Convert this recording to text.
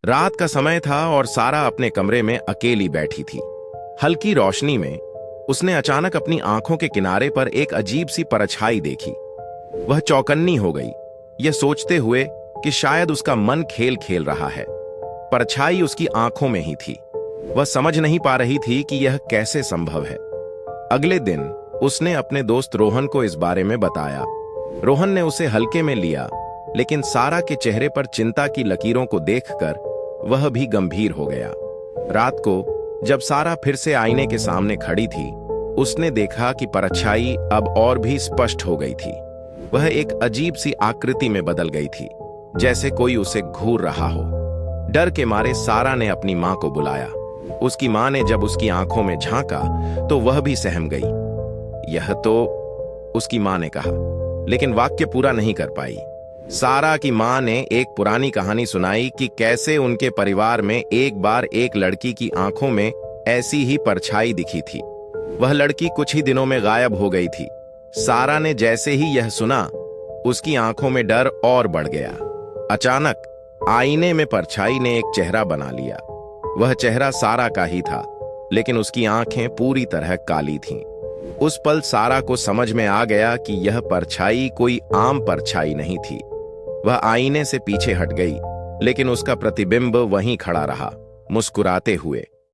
रात का समय था और सारा अपने कमरे में अकेली बैठी थी। हल्की रोशनी में उसने अचानक अपनी आंखों के किनारे पर एक अजीब सी परछाई देखी। वह चौकन्नी हो गई, यह सोचते हुए कि शायद उसका मन खेल खेल रहा है। परछाई उसकी आंखों में ही थी। वह समझ नहीं पा रही थी कि यह कैसे संभव है। अगले दिन उसने अपने दोस्त रोहन को इस बारे में बताया। रोहन ने उसे हल्के में लिया, लेकिन सारा के चेहरे पर चिंता की लकीरों को देखकर वह भी गंभीर हो गया। रात को जब सारा फिर से आईने के सामने खड़ी थी, उसने देखा कि परछाई अब और भी स्पष्ट हो गई थी। वह एक अजीब सी आकृति में बदल गई थी, जैसे कोई उसे घूर रहा हो। डर के मारे सारा ने अपनी मां को बुलाया। उसकी मां ने जब उसकी आंखों में झांका तो वह भी सहम गई। यह तो, उसकी मां ने कहा, लेकिन वाक्य पूरा नहीं कर पाई। सारा की मां ने एक पुरानी कहानी सुनाई कि कैसे उनके परिवार में एक बार एक लड़की की आंखों में ऐसी ही परछाई दिखी थी। वह लड़की कुछ ही दिनों में गायब हो गई थी। सारा ने जैसे ही यह सुना, उसकी आंखों में डर और बढ़ गया। अचानक आईने में परछाई ने एक चेहरा बना लिया। वह चेहरा सारा का ही था, लेकिन उसकी आंखें पूरी तरह काली थीं। उस पल सारा को समझ में आ गया कि यह परछाई कोई आम परछाई नहीं थी। वह आईने से पीछे हट गई, लेकिन उसका प्रतिबिंब वहीं खड़ा रहा, मुस्कुराते हुए।